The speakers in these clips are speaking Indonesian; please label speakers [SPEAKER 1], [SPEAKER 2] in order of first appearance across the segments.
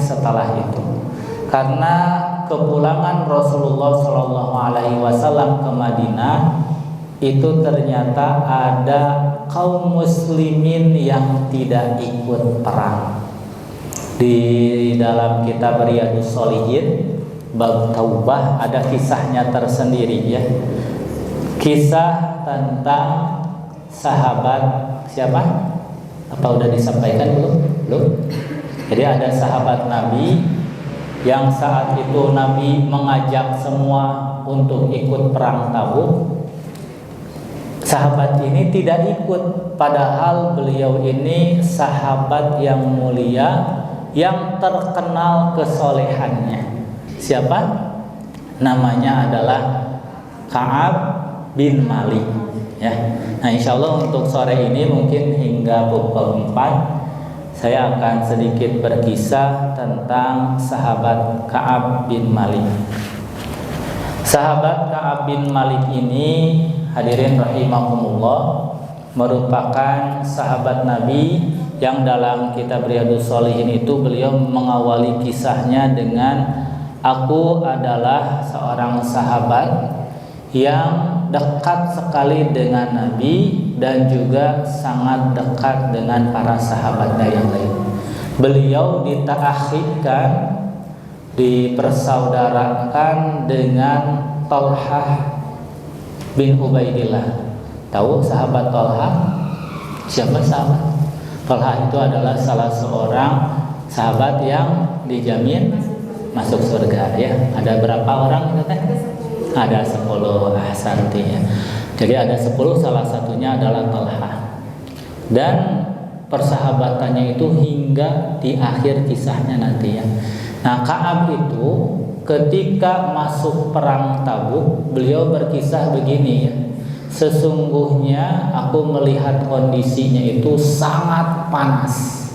[SPEAKER 1] setelah itu. Karena kepulangan Rasulullah SAW ke Madinah itu ternyata ada kaum muslimin yang tidak ikut perang. Di dalam kitab Riyadhus Shalihin bab Taubah ada kisahnya tersendiri ya. Kisah tentang sahabat siapa? Apa udah disampaikan belum? Belum. Jadi ada sahabat Nabi yang saat itu Nabi mengajak semua untuk ikut perang Tabuk. Sahabat ini tidak ikut, padahal beliau ini sahabat yang mulia yang terkenal kesolehannya. Siapa? Namanya adalah Ka'ab bin Malik ya. Nah, insyaallah untuk sore ini mungkin hingga pukul 4 saya akan sedikit berkisah tentang sahabat Ka'ab bin Malik. Sahabat Ka'ab bin Malik ini, hadirin rahimakumullah, merupakan sahabat Nabi yang dalam kitab Riyadhus Shalihin itu beliau mengawali kisahnya dengan, aku adalah seorang sahabat yang dekat sekali dengan Nabi dan juga sangat dekat dengan para sahabatnya yang lain. Beliau ditaakhirkan, dipersaudarakan dengan Thalhah bin Ubaidillah. Tahu sahabat Thalhah? Siapa sahabat? Thalhah itu adalah salah seorang sahabat yang dijamin masuk surga ya. Ada berapa orang itu teh? Ada 10 ahsanti ya. Jadi ada 10, salah satunya adalah Thalhah. Dan persahabatannya itu hingga di akhir kisahnya nanti ya. Nah, Ka'ab itu ketika masuk perang Tabuk, beliau berkisah begini ya. Sesungguhnya aku melihat kondisinya itu sangat panas.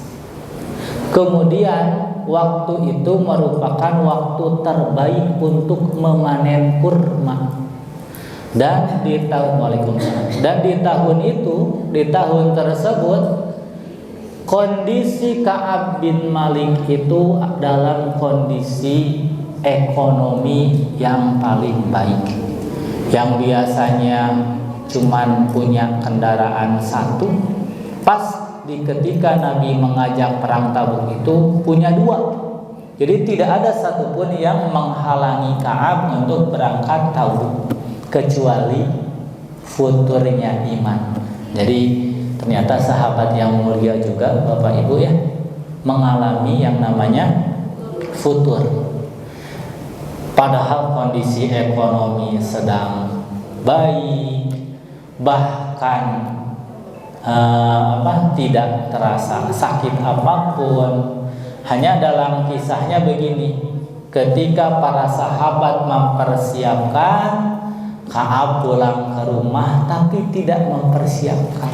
[SPEAKER 1] Kemudian waktu itu merupakan waktu terbaik untuk memanen kurma. Dan di tahun itu, di tahun tersebut, kondisi Ka'ab bin Malik itu dalam kondisi ekonomi yang paling baik. Yang biasanya cuman punya kendaraan satu, pas ketika Nabi mengajak perang Tabuk itu punya 2. Jadi tidak ada satupun yang menghalangi Ka'ab untuk berangkat Tabuk kecuali futurnya iman. Jadi ternyata sahabat yang mulia juga Bapak Ibu ya, mengalami yang namanya futur. Padahal kondisi ekonomi sedang baik, bahkan tidak terasa sakit apapun. Hanya dalam kisahnya begini, ketika para sahabat mempersiapkan, Ka'ab pulang ke rumah tapi tidak mempersiapkan.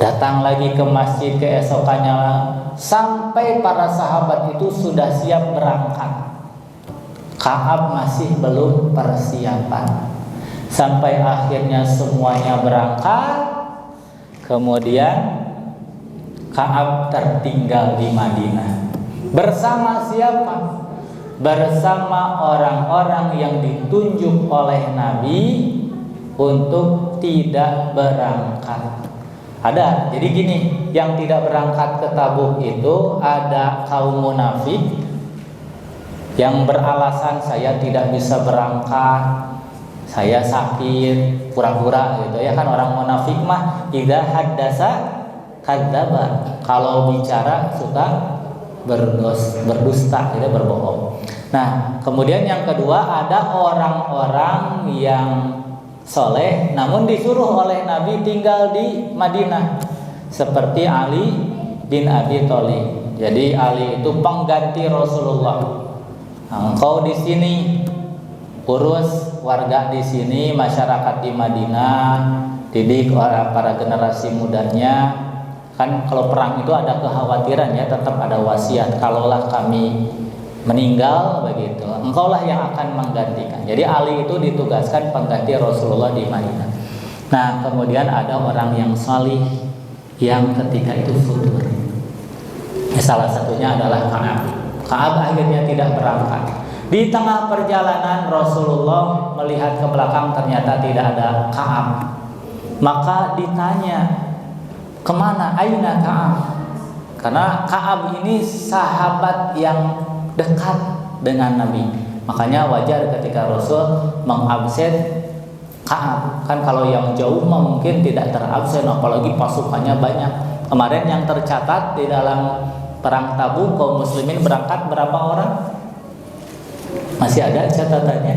[SPEAKER 1] Datang lagi ke masjid keesokannya, sampai para sahabat itu sudah siap berangkat, Ka'ab masih belum persiapan. Sampai akhirnya semuanya berangkat, kemudian Ka'ab tertinggal di Madinah. Bersama siapa? Bersama orang-orang yang ditunjuk oleh Nabi untuk tidak berangkat. Ada, jadi gini, yang tidak berangkat ke Tabuk itu ada kaum munafik yang beralasan saya tidak bisa berangkat, saya sakit, pura-pura gitu ya kan. Orang munafik mah idza haddasa kadzdzaba, kalau bicara suka berdusta, tidak berbohong. Nah, kemudian yang kedua ada orang-orang yang soleh namun disuruh oleh Nabi tinggal di Madinah, seperti Ali bin Abi Thalib. Jadi Ali itu pengganti Rasulullah. Engkau di sini urus warga di sini, masyarakat di Madinah, didik para generasi mudanya. Kan kalau perang itu ada kekhawatiran ya, tetap ada wasiat, kalaulah kami meninggal begitu, engkaulah yang akan menggantikan. Jadi Ali itu ditugaskan pengganti Rasulullah di Madinah. Nah, kemudian ada orang yang salih yang ketika itu futur. Salah satunya adalah Ka'ab. Ka'ab akhirnya tidak berangkat. Di tengah perjalanan Rasulullah melihat ke belakang, ternyata tidak ada Ka'ab. Maka ditanya, kemana? Aina Ka'ab? Karena Ka'ab ini sahabat yang dekat dengan Nabi. Makanya wajar ketika Rasul mengabsen Ka'ab. Kan kalau yang jauh mungkin tidak terabsen, apalagi pasukannya banyak. Kemarin yang tercatat di dalam perang Tabuk kaum muslimin berangkat berapa orang? Masih ada catatannya?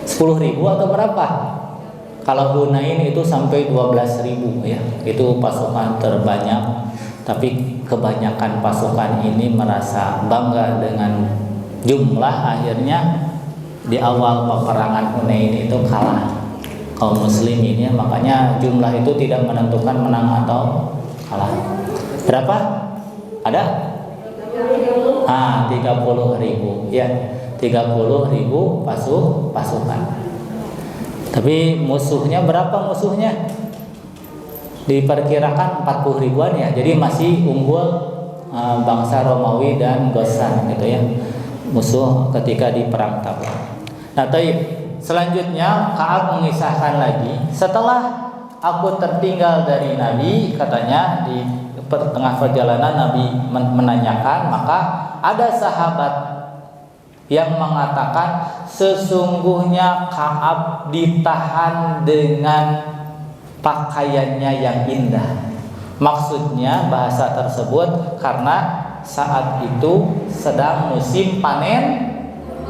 [SPEAKER 1] 10.000 atau berapa? Kalau Hunain itu sampai 12.000 ya. Itu pasukan terbanyak. Tapi kebanyakan pasukan ini merasa bangga dengan jumlah, akhirnya di awal peperangan Hunain itu kalah kaum muslimin ya. Makanya jumlah itu tidak menentukan menang atau kalah. Berapa? Ada? 30.000 ya. 30.000 pasukan. Tapi musuhnya berapa musuhnya? Diperkirakan 40 ribuan ya. Jadi masih unggul bangsa Romawi dan Ghassan gitu ya. Musuh ketika di perang Tabuk. Nah, selanjutnya Ka'ab mengisahkan lagi, setelah aku tertinggal dari Nabi, katanya di tengah perjalanan Nabi menanyakan, maka ada sahabat yang mengatakan sesungguhnya Ka'ab ditahan dengan pakaiannya yang indah. Maksudnya bahasa tersebut karena saat itu sedang musim panen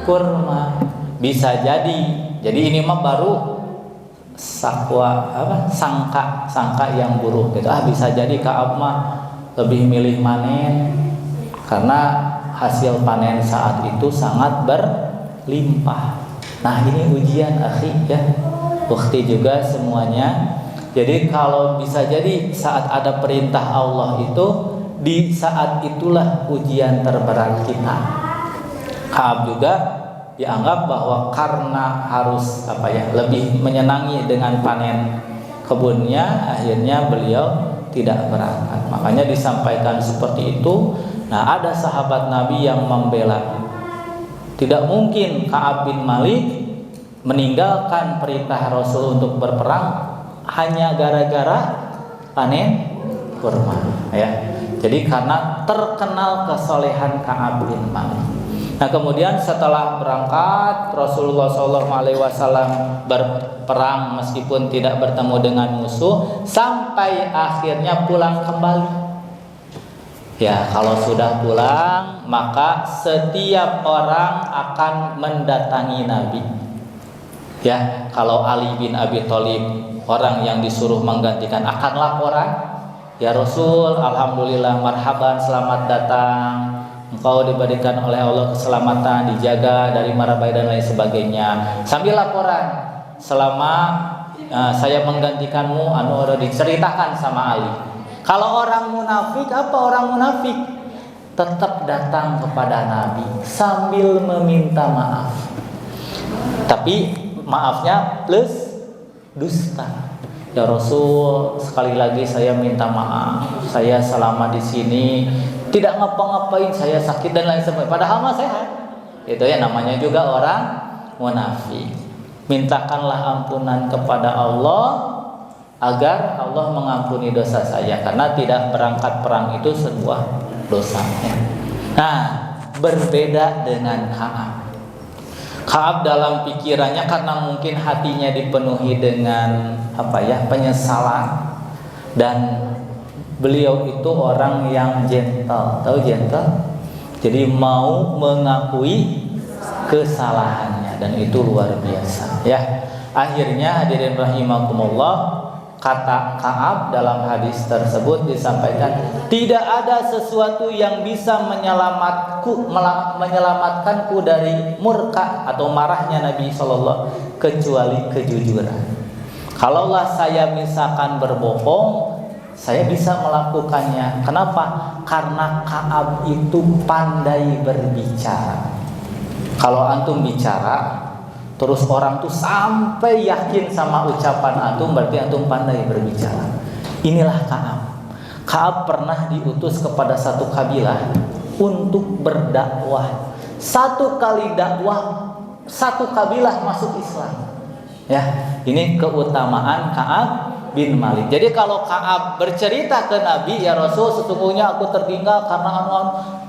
[SPEAKER 1] kurma. Bisa jadi ini mah baru sangka yang buruk gitu. Bisa jadi Ka'ab mah lebih milih manen karena hasil panen saat itu sangat berlimpah. Nah, ini ujian akhi ya. Bukti juga semuanya. Jadi kalau bisa jadi saat ada perintah Allah itu, di saat itulah ujian terberat kita. Ka'ab juga dianggap bahwa karena harus lebih menyenangi dengan panen kebunnya, akhirnya beliau tidak berangkat. Makanya disampaikan seperti itu. Nah, ada sahabat Nabi yang membela. Tidak mungkin Ka'ab bin Malik meninggalkan perintah Rasul untuk berperang hanya gara-gara panen kurma ya. Jadi karena terkenal kesolehan Ka'ab bin Malik. Nah, kemudian setelah berangkat Rasulullah SAW berperang meskipun tidak bertemu dengan musuh sampai akhirnya pulang kembali. Ya, kalau sudah pulang maka setiap orang akan mendatangi Nabi. Ya, kalau Ali bin Abi Thalib orang yang disuruh menggantikan akan laporan, ya Rasul, alhamdulillah, marhaban, selamat datang. Engkau diberikan oleh Allah keselamatan, dijaga dari mara bahaya dan lain sebagainya. Sambil laporan, selama saya menggantikanmu, diceritakan sama Ali. Kalau orang munafik, apa orang munafik? Tetap datang kepada Nabi sambil meminta maaf. Tapi maafnya plus dusta. Ya Rasul, sekali lagi saya minta maaf. Saya selama di sini tidak ngapa-ngapain, saya sakit dan lain sebagainya. Padahal mah sehat. Itu ya namanya juga orang munafik. Mintakanlah ampunan kepada Allah agar Allah mengampuni dosa saya, karena tidak berangkat perang itu sebuah dosa. Nah, berbeda dengan Ka'ab. Ka'ab dalam pikirannya karena mungkin hatinya dipenuhi dengan penyesalan, dan beliau itu orang yang gentle. Tahu gentle? Jadi mau mengakui kesalahannya, dan itu luar biasa ya. Akhirnya hadirin rahimakumullah, kata Ka'ab dalam hadis tersebut disampaikan, tidak ada sesuatu yang bisa menyelamatkanku dari murka atau marahnya Nabi SAW kecuali kejujuran. Kalaulah saya misalkan berbohong, saya bisa melakukannya. Kenapa? Karena Ka'ab itu pandai berbicara. Kalau antum bicara terus orang tuh sampai yakin sama ucapan antum, berarti antum pandai berbicara. Inilah Ka'ab. Ka'ab pernah diutus kepada satu kabilah untuk berdakwah. Satu kali dakwah, satu kabilah masuk Islam. Ya, ini keutamaan Ka'ab bin Malik. Jadi kalau Ka'ab bercerita ke Nabi, ya Rasul, sesungguhnya aku tertinggal karena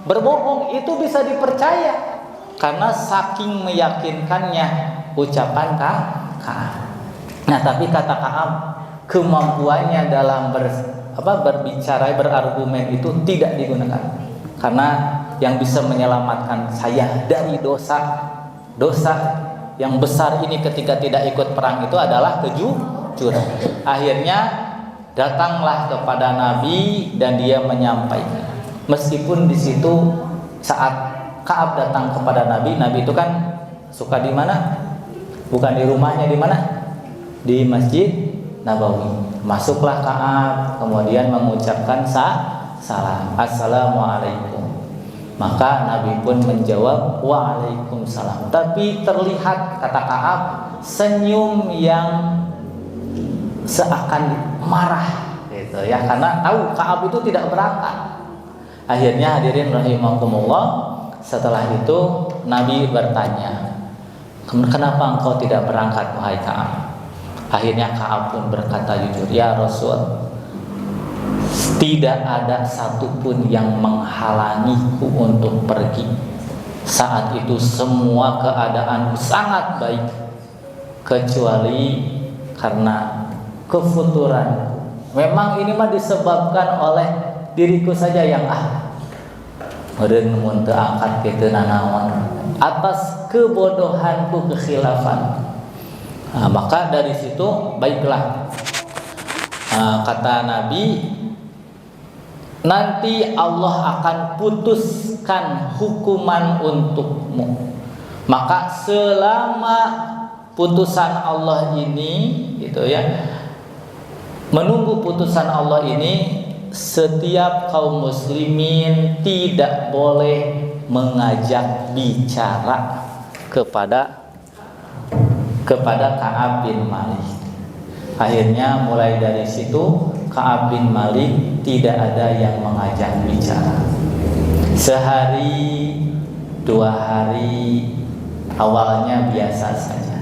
[SPEAKER 1] berbohong, itu bisa dipercaya karena saking meyakinkannya ucapan Ka'ab. Nah, tapi kata Ka'ab, kemampuannya dalam berbicara, berargumen itu tidak digunakan, karena yang bisa menyelamatkan saya dari dosa yang besar ini ketika tidak ikut perang itu adalah kejujuran. Akhirnya datanglah kepada Nabi dan dia menyampaikan. Meskipun di situ saat Ka'ab datang kepada Nabi, Nabi itu kan suka di mana? Bukan di rumahnya, di mana? Di Masjid Nabawi. Masuklah Ka'ab, kemudian mengucapkan salam, Assalamualaikum. Maka Nabi pun menjawab, Waalaikumsalam. Tapi terlihat, kata Ka'ab, senyum yang seakan marah, gitu ya, karena tahu Ka'ab itu tidak berangkat. Akhirnya hadirin rahimakumullah, setelah itu Nabi bertanya, kenapa engkau tidak berangkat wahai Ka'ab? Akhirnya Ka'ab pun berkata jujur, ya Rasul, tidak ada satupun yang menghalangiku untuk pergi. Saat itu semua keadaan sangat baik, kecuali karena kefuturan. Memang ini mah disebabkan oleh diriku saja yang meureun mun teu angkat kitu nanaon atas kebodohanku, kekhilafan. Maka dari situ baiklah, kata Nabi, nanti Allah akan putuskan hukuman untukmu. Maka selama putusan Allah ini, gitu ya, menunggu putusan Allah ini, setiap kaum muslimin tidak boleh mengajak bicara kepada Ka'ab bin Malik. Akhirnya mulai dari situ Ka'ab bin Malik tidak ada yang mengajak bicara. Sehari, 2 hari awalnya biasa saja.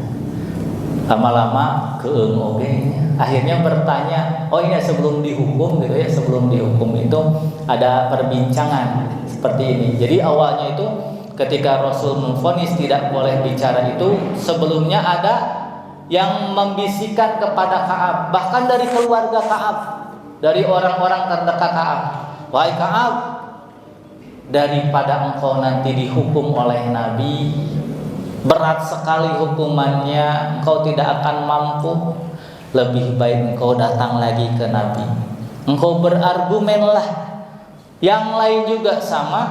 [SPEAKER 1] Lama-lama keeng oge. Akhirnya bertanya, ini sebelum dihukum gitu ya, sebelum dihukum itu ada perbincangan seperti ini. Jadi awalnya itu ketika Rasul memvonis tidak boleh bicara itu, sebelumnya ada yang membisikkan kepada Ka'ab, bahkan dari keluarga Ka'ab, dari orang-orang terdekat Ka'ab, wahai Ka'ab, daripada engkau nanti dihukum oleh Nabi, berat sekali hukumannya, engkau tidak akan mampu, lebih baik engkau datang lagi ke Nabi, engkau berargumenlah. Yang lain juga sama,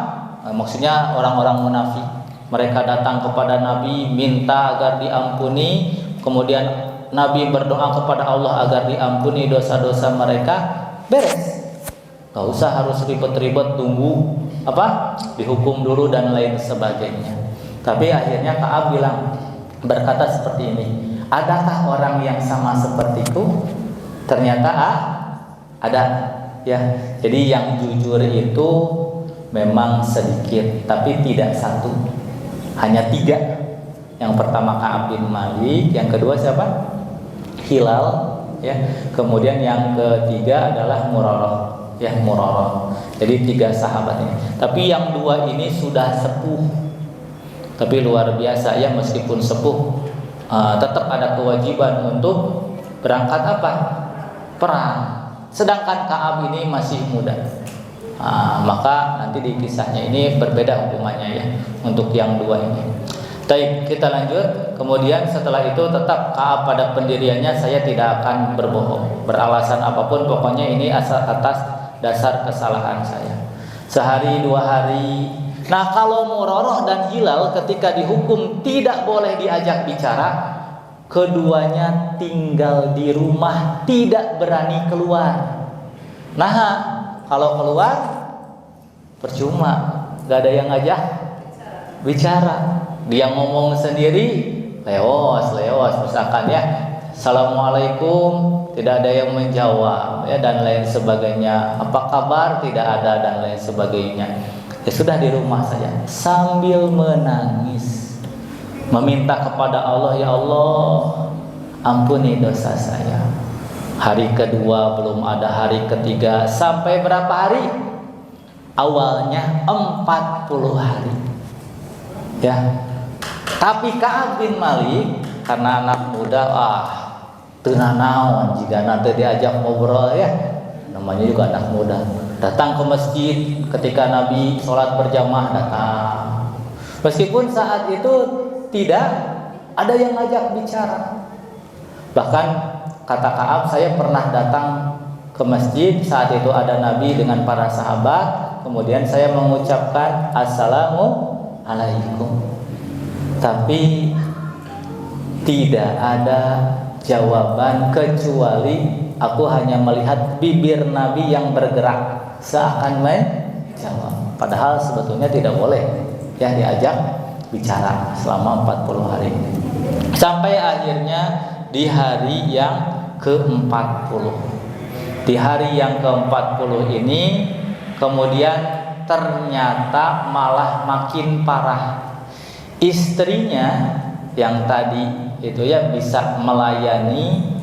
[SPEAKER 1] maksudnya orang-orang munafik, mereka datang kepada Nabi minta agar diampuni, kemudian Nabi berdoa kepada Allah agar diampuni dosa-dosa mereka, beres, gak usah harus ribet-ribet tunggu dihukum dulu dan lain sebagainya. Tapi akhirnya Ka'ab berkata seperti ini, adakah orang yang sama sepertiku? Ternyata ada, ya. Jadi yang jujur itu memang sedikit, tapi tidak satu, hanya 3. Yang pertama Ka'ab bin Malik, yang kedua siapa? Hilal, ya. Kemudian yang ketiga adalah Murarah. Jadi 3 sahabat ini. Tapi yang 2 ini sudah sepuh. Tapi luar biasa ya, meskipun sepuh, tetap ada kewajiban untuk berangkat perang. Sedangkan Ka'ab ini masih muda. Maka nanti di kisahnya ini berbeda hukumannya ya untuk yang 2 ini. Baik, kita lanjut. Kemudian setelah itu tetap Ka'ab pada pendiriannya, saya tidak akan berbohong, beralasan apapun, pokoknya ini atas dasar kesalahan saya. Sehari 2 hari. Nah, kalau Murarah dan Hilal ketika dihukum tidak boleh diajak bicara, keduanya tinggal di rumah, tidak berani keluar. Nah, kalau keluar percuma, gak ada yang ngajak bicara. Dia ngomong sendiri, leos misalkan ya, Assalamualaikum, tidak ada yang menjawab ya, dan lain sebagainya. Apa kabar? Tidak ada, dan lain sebagainya. Ya sudah di rumah saja sambil menangis, meminta kepada Allah, ya Allah ampuni dosa saya. Hari kedua belum ada, hari ketiga, sampai berapa hari? Awalnya 40 hari. Ya. Tapi Ka'ab bin Malik karena anak muda, teu nanaon jika nanti diajak ngobrol ya. Namanya juga anak muda. Datang ke masjid ketika Nabi sholat berjamaah, datang. Meskipun saat itu tidak ada yang ngajak bicara. Bahkan kata Ka'ab, saya pernah datang ke masjid saat itu ada Nabi dengan para sahabat, kemudian saya mengucapkan Assalamualaikum, tapi tidak ada jawaban kecuali aku hanya melihat bibir Nabi yang bergerak seakan menjawab. Padahal sebetulnya tidak boleh ya diajak bicara selama 40 hari ini. Sampai akhirnya di hari yang ke-40. Di hari yang ke-40 ini kemudian ternyata malah makin parah. Istrinya yang tadi itu ya bisa melayani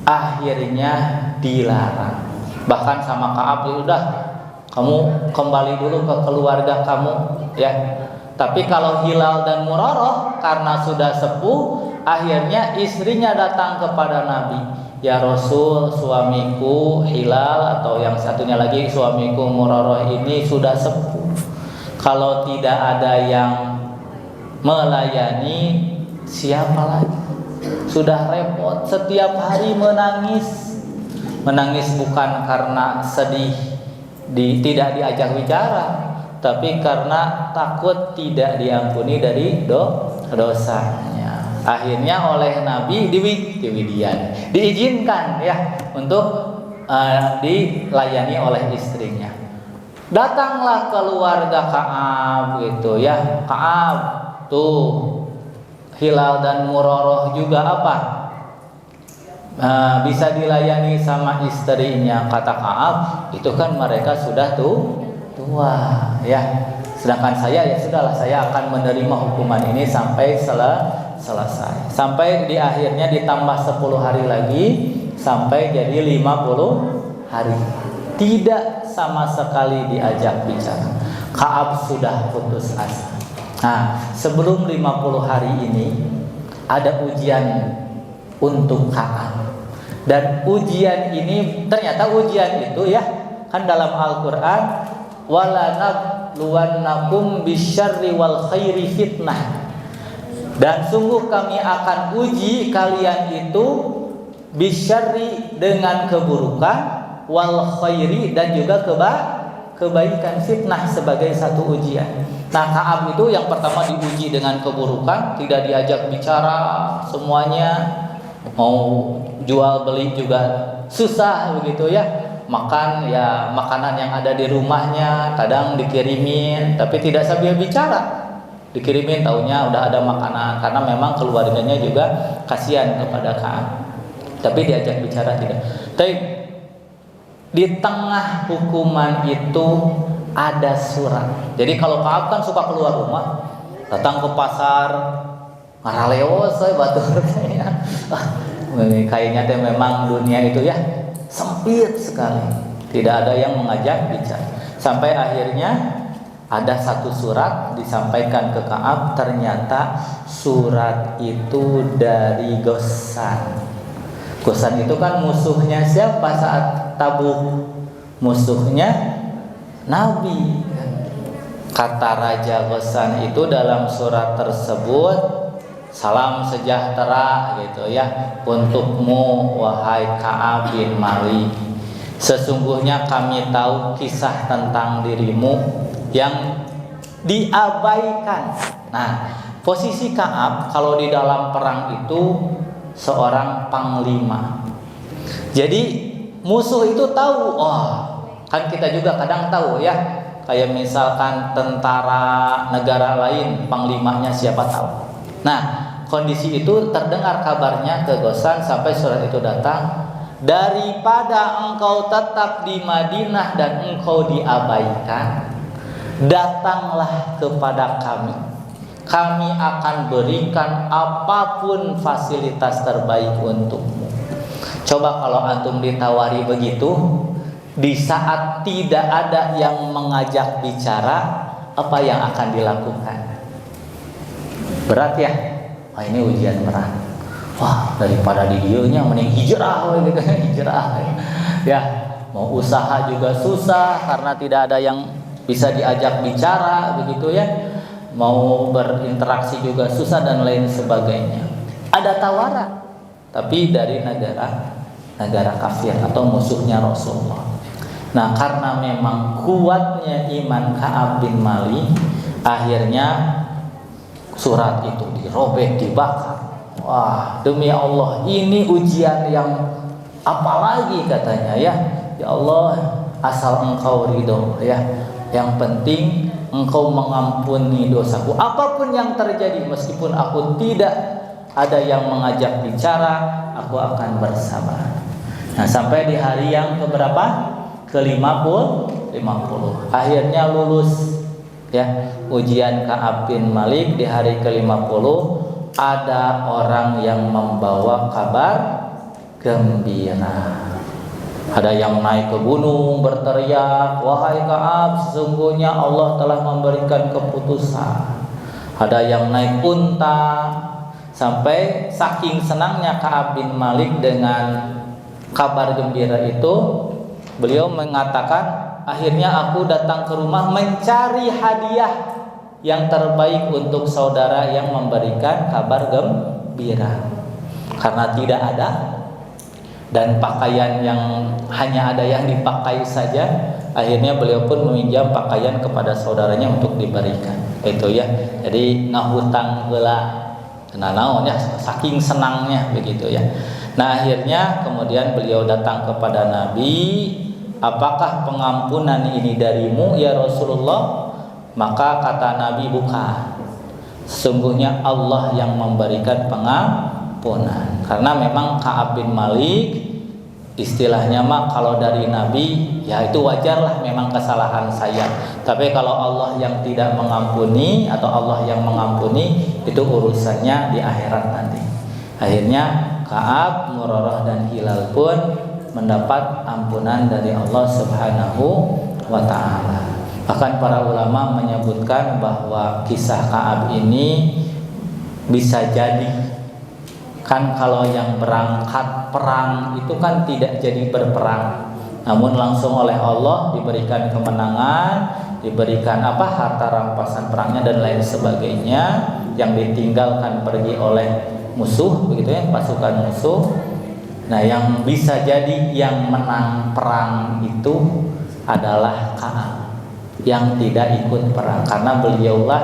[SPEAKER 1] akhirnya dilarang. Bahkan sama Ka'ab, udah kamu kembali dulu ke keluarga kamu ya. Tapi kalau Hilal dan Murarah karena sudah sepuh, akhirnya istrinya datang kepada Nabi, ya Rasul, suamiku Hilal atau yang satunya lagi suamiku Murarah ini sudah sepuh. Kalau tidak ada yang melayani, siapa lagi? Sudah repot, setiap hari menangis. Menangis bukan karena sedih tidak diajak bicara, tapi karena takut tidak diampuni dari dosanya. Akhirnya oleh Nabi diizinkan ya untuk dilayani oleh istrinya. Datanglah keluarga Ka'ab gitu ya. Ka'ab tuh, Hilal dan Murarah juga bisa dilayani sama istrinya. Kata Ka'ab, itu kan mereka sudah tua ya. Sedangkan saya ya sudahlah, saya akan menerima hukuman ini sampai selesai. Sampai di akhirnya ditambah 10 hari lagi sampai jadi 50 hari. Tidak sama sekali diajak bicara. Ka'ab sudah putus asa. Nah, sebelum 50 hari ini ada ujian untuk Ka'ab. Dan ujian ini ternyata ujian itu ya kan dalam Al-Qur'an, walanabluwannakum bisyarri wal khairi fitnah. Dan sungguh kami akan uji kalian itu bisyarri dengan keburukan, wal khairi dan juga kebaikan, fitnah sebagai satu ujian. Nah, Ka'ab itu yang pertama diuji dengan keburukan, tidak diajak bicara, semuanya mau jual beli juga susah begitu ya. Makan ya makanan yang ada di rumahnya kadang dikirimin tapi tidak sambil bicara. Dikirimin taunya udah ada makanan karena memang keluarganya juga kasihan kepada Ka'ab. Tapi diajak bicara tidak. Tapi di tengah hukuman itu ada surat. Jadi kalau Ka'ab kan suka keluar rumah, datang ke pasar, ngaraleos batur kayaknya memang dunia itu ya sempit sekali. Tidak ada yang mengajak bicara. Sampai akhirnya ada satu surat disampaikan ke Ka'ab. Ternyata surat itu dari Ghassan. Ghassan itu kan musuhnya siapa saat Tabuk? Musuhnya Nabi. Kata Raja Ghassan itu dalam surat tersebut, salam sejahtera gitu ya untukmu wahai Ka'ab bin Malik. Sesungguhnya kami tahu kisah tentang dirimu yang diabaikan. Nah, posisi Ka'ab kalau di dalam perang itu seorang panglima. Jadi musuh itu tahu, kan kita juga kadang tahu ya. Kayak misalkan tentara negara lain panglimanya siapa tahu. Nah, kondisi itu terdengar kabarnya ke Ghassan sampai surat itu datang. Daripada engkau tetap di Madinah dan engkau diabaikan, datanglah kepada kami. Kami akan berikan apapun fasilitas terbaik untukmu. Coba kalau antum ditawari begitu, di saat tidak ada yang mengajak bicara, apa yang akan dilakukan? Berat ya? Wah, ini ujian berat. Wah, daripada di dieunya mending hijrah gitu, hijrah. Ya, mau usaha juga susah karena tidak ada yang bisa diajak bicara begitu ya. Mau berinteraksi juga susah dan lain sebagainya. Ada tawaran, tapi dari negara kafir atau musuhnya Rasulullah. Nah, karena memang kuatnya iman Ka'ab bin Malik, akhirnya surat itu dirobek, dibakar. Wah, demi Allah, ini ujian yang apalagi katanya ya. Ya Allah, asal engkau ridho ya. Yang penting engkau mengampuni dosaku. Apapun yang terjadi, meskipun aku tidak ada yang mengajak bicara, aku akan bersabar. Nah, sampai di hari yang keberapa? Ke-50. Akhirnya lulus ya ujian Ka'ab bin Malik. Di hari ke-50 ada orang yang membawa kabar gembira. Ada yang naik ke gunung berteriak, wahai Ka'ab, sesungguhnya Allah telah memberikan keputusan. Ada yang naik unta. Sampai saking senangnya Ka'ab bin Malik dengan kabar gembira itu, beliau mengatakan, akhirnya aku datang ke rumah mencari hadiah yang terbaik untuk saudara yang memberikan kabar gembira. Karena tidak ada, dan pakaian yang hanya ada yang dipakai saja, akhirnya beliau pun meminjam pakaian kepada saudaranya untuk diberikan. Itu ya. Jadi ngahutang heula. Nah, naonnya saking senangnya begitu ya. Nah, akhirnya kemudian beliau datang kepada Nabi, apakah pengampunan ini darimu ya Rasulullah? Maka kata Nabi, bukan. Sesungguhnya Allah yang memberikan pengampunan. Karena memang Ka'ab bin Malik istilahnya mah kalau dari Nabi ya itu wajarlah, memang kesalahan saya. Tapi kalau Allah yang tidak mengampuni atau Allah yang mengampuni, itu urusannya di akhirat nanti. Akhirnya Ka'ab, Murarah dan Hilal pun mendapat ampunan dari Allah Subhanahu wa ta'ala. Bahkan para ulama menyebutkan bahwa kisah Ka'ab ini bisa jadi, kan kalau yang berangkat perang itu kan tidak jadi berperang, namun langsung oleh Allah diberikan kemenangan, diberikan harta rampasan perangnya dan lain sebagainya, yang ditinggalkan pergi oleh musuh begitu ya, pasukan musuh. Nah, yang bisa jadi yang menang perang itu adalah Ka'ab yang tidak ikut perang, karena beliaulah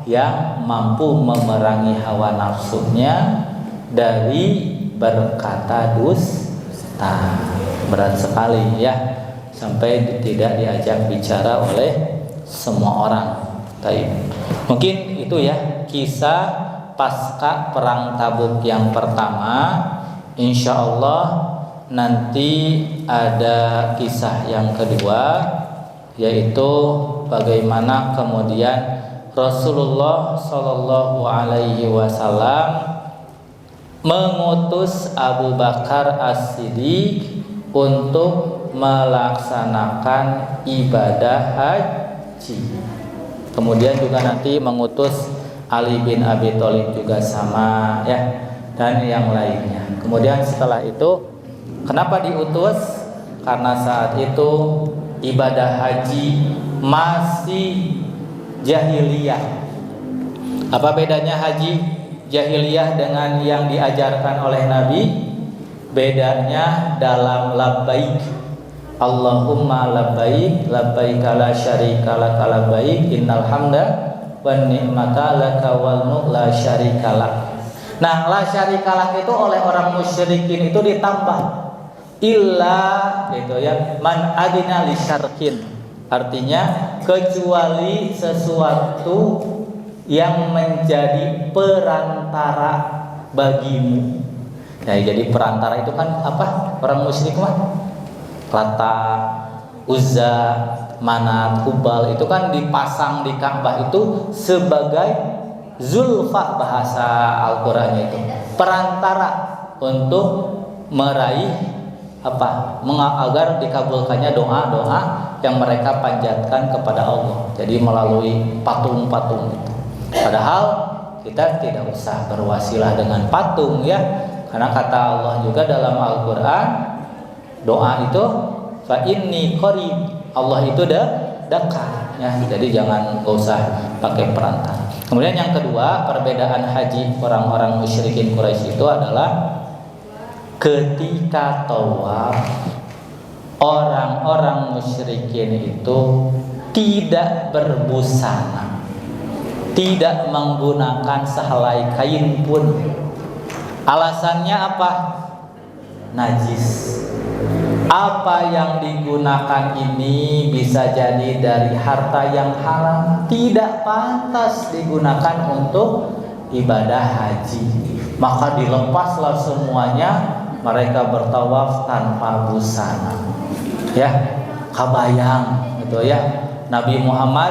[SPEAKER 1] yang mampu memerangi hawa nafsunya dari berkata dusta. Berat sekali ya, sampai tidak diajak bicara oleh semua orang. Mungkin itu ya kisah pasca perang Tabuk yang pertama. Insya Allah nanti ada kisah yang kedua, yaitu bagaimana kemudian Rasulullah Shallallahu Alaihi Wasallam mengutus Abu Bakar As-Siddiq untuk melaksanakan ibadah haji. Kemudian juga nanti mengutus Ali bin Abi Thalib juga sama ya, dan yang lainnya. Kemudian setelah itu kenapa diutus? Karena saat itu ibadah haji masih jahiliyah. Apa bedanya haji jahiliyah dengan yang diajarkan oleh Nabi? Bedanya dalam labbaik, Allahumma labbaik, labbaik la syarika laka labbaik, innal hamda wan ni'mata laka wal mulk la syarika lak. Nah, la syarika lak itu oleh orang musyrikin itu ditambah illa gitu ya, man adina li syarkin, artinya kecuali sesuatu yang menjadi perantara bagimu. Nah, jadi perantara itu kan apa? Orang musyrik mah Lata, Uzza, Manat, Hubal itu kan dipasang di Ka'bah itu sebagai zulfa bahasa Al-Qur'annya itu, perantara untuk meraih agar dikabulkannya doa-doa yang mereka panjatkan kepada Allah. Jadi melalui patung-patung itu. Padahal kita tidak usah berwasilah dengan patung ya, karena kata Allah juga dalam Al-Qur'an, doa itu fa inni qarib, Allah itu dekat ya. Jadi jangan gak usah pakai perantara. Kemudian yang kedua, perbedaan haji orang-orang musyrikin Quraisy itu adalah ketika tawaf, orang-orang musyrikin itu tidak berbusana, tidak menggunakan sehelai kain pun. Alasannya apa? Najis. Apa yang digunakan ini bisa jadi dari harta yang haram, tidak pantas digunakan untuk ibadah haji. Maka dilepaslah semuanya, mereka bertawaf tanpa busana. Ya, kabayang gitu ya. Nabi Muhammad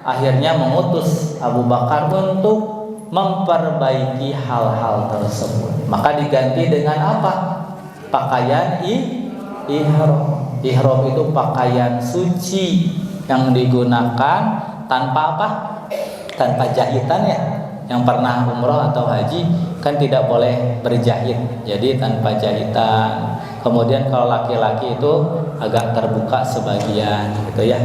[SPEAKER 1] akhirnya mengutus Abu Bakar untuk memperbaiki hal-hal tersebut. Maka diganti dengan apa? Pakaian ihram. Ihram itu pakaian suci yang digunakan tanpa apa? Tanpa jahitan ya. Yang pernah umroh atau haji kan tidak boleh berjahit. Jadi tanpa jahitan. Kemudian kalau laki-laki itu agak terbuka sebagian gitu ya.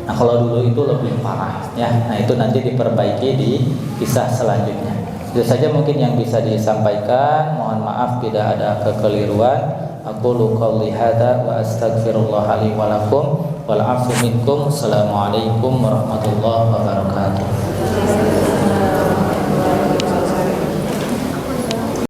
[SPEAKER 1] Nah, kalau dulu itu lebih parah ya. Nah, itu nanti diperbaiki di kisah selanjutnya. Itu saja mungkin yang bisa disampaikan. Mohon maaf bila ada kekeliruan. Aqulu qouli hadza wa astaghfirullah li wa lakum wal 'afwu minkum. Assalamualaikum warahmatullahi wabarakatuh.